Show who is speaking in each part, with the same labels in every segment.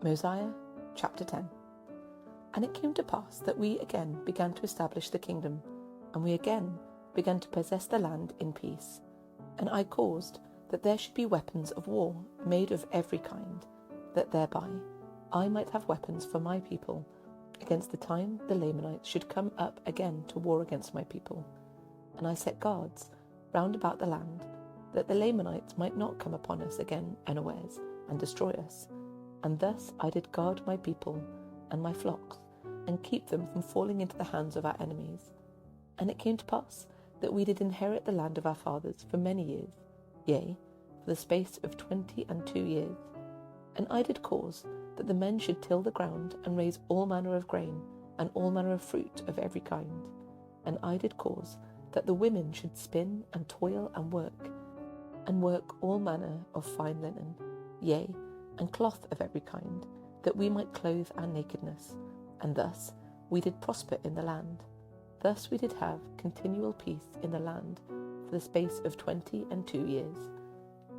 Speaker 1: Mosiah chapter 10. And it came to pass that we again began to establish the kingdom, and we again began to possess the land in peace. And I caused that there should be weapons of war made of every kind, that thereby I might have weapons for my people against the time the Lamanites should come up again to war against my people. And I set guards round about the land, that the Lamanites might not come upon us again unawares and destroy us. And thus I did guard my people and my flocks, and keep them from falling into the hands of our enemies. And it came to pass that we did inherit the land of our fathers for many years, yea, for the space of 22 years. And I did cause that the men should till the ground, and raise all manner of grain, and all manner of fruit of every kind. And I did cause that the women should spin, and toil, and work all manner of fine linen, yea, and cloth of every kind, that we might clothe our nakedness. And thus we did prosper in the land. Thus we did have continual peace in the land for the space of 22 years.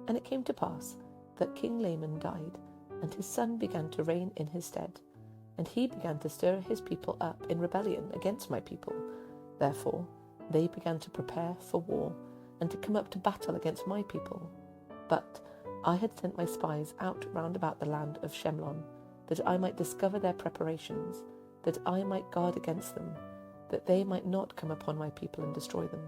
Speaker 1: And it came to pass that King Laman died, and his son began to reign in his stead. And he began to stir his people up in rebellion against my people. Therefore they began to prepare for war, and to come up to battle against my people. But I had sent my spies out round about the land of Shemlon, that I might discover their preparations, that I might guard against them, that they might not come upon my people and destroy them.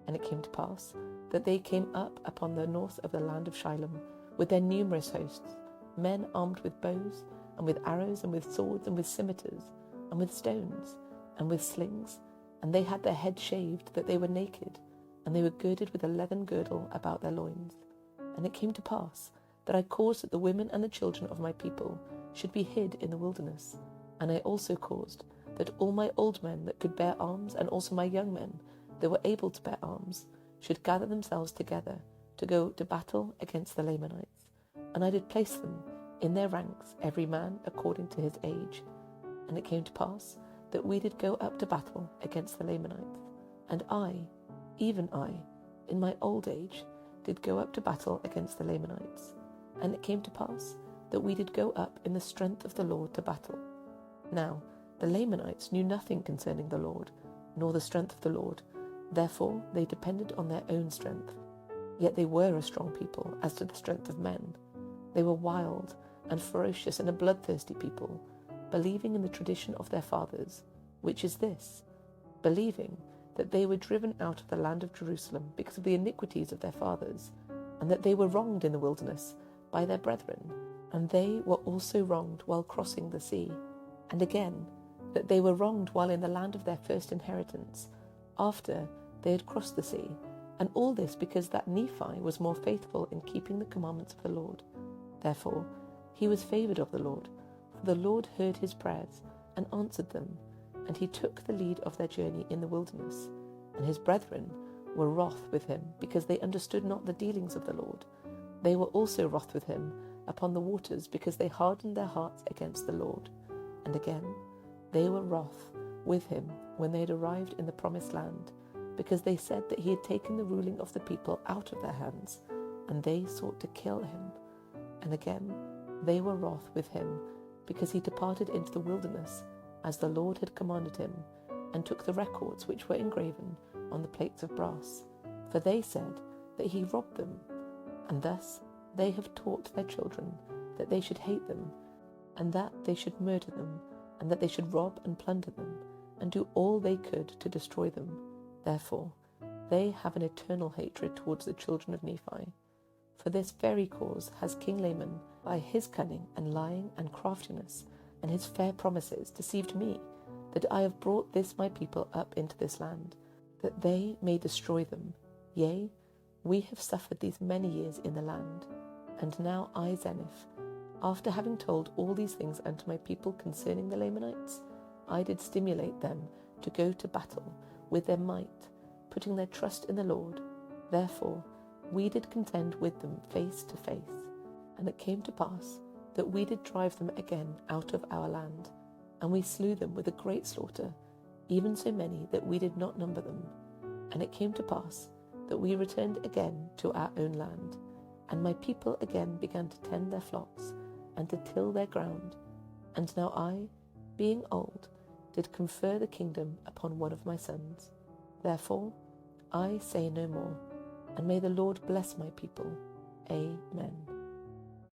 Speaker 1: And it came to pass that they came up upon the north of the land of Shilom, with their numerous hosts, men armed with bows, and with arrows, and with swords, and with scimitars, and with stones, and with slings, and they had their heads shaved, that they were naked, and they were girded with a leathern girdle about their loins. And it came to pass that I caused that the women and the children of my people should be hid in the wilderness. And I also caused that all my old men that could bear arms, and also my young men that were able to bear arms, should gather themselves together to go to battle against the Lamanites. And I did place them in their ranks, every man according to his age. And it came to pass that we did go up to battle against the Lamanites. And I, even I, in my old age, did go up to battle against the Lamanites. And it came to pass that we did go up in the strength of the Lord to battle. Now the Lamanites knew nothing concerning the Lord, nor the strength of the Lord. Therefore they depended on their own strength. Yet they were a strong people as to the strength of men. They were wild and ferocious and a bloodthirsty people, believing in the tradition of their fathers, which is this, believing that they were driven out of the land of Jerusalem because of the iniquities of their fathers, and that they were wronged in the wilderness by their brethren, and they were also wronged while crossing the sea, and again that they were wronged while in the land of their first inheritance, after they had crossed the sea, and all this because that Nephi was more faithful in keeping the commandments of the Lord. Therefore he was favoured of the Lord, for the Lord heard his prayers and answered them, and he took the lead of their journey in the wilderness. And his brethren were wroth with him, because they understood not the dealings of the Lord. They were also wroth with him upon the waters, because they hardened their hearts against the Lord. And again they were wroth with him when they had arrived in the promised land, because they said that he had taken the ruling of the people out of their hands, and they sought to kill him. And again they were wroth with him, because he departed into the wilderness, as the Lord had commanded him, and took the records which were engraven on the plates of brass. For they said that he robbed them, and thus they have taught their children that they should hate them, and that they should murder them, and that they should rob and plunder them, and do all they could to destroy them. Therefore they have an eternal hatred towards the children of Nephi. For this very cause has King Laman, by his cunning and lying and craftiness, and his fair promises, deceived me, that I have brought this my people up into this land, that they may destroy them. Yea, we have suffered these many years in the land. And now I, Zenith, after having told all these things unto my people concerning the Lamanites, I did stimulate them to go to battle with their might, putting their trust in the Lord. Therefore we did contend with them face to face. And it came to pass that we did drive them again out of our land, and we slew them with a great slaughter, even so many that we did not number them. And it came to pass that we returned again to our own land, and my people again began to tend their flocks, and to till their ground. And now I, being old, did confer the kingdom upon one of my sons. Therefore I say no more, and may the Lord bless my people. Amen.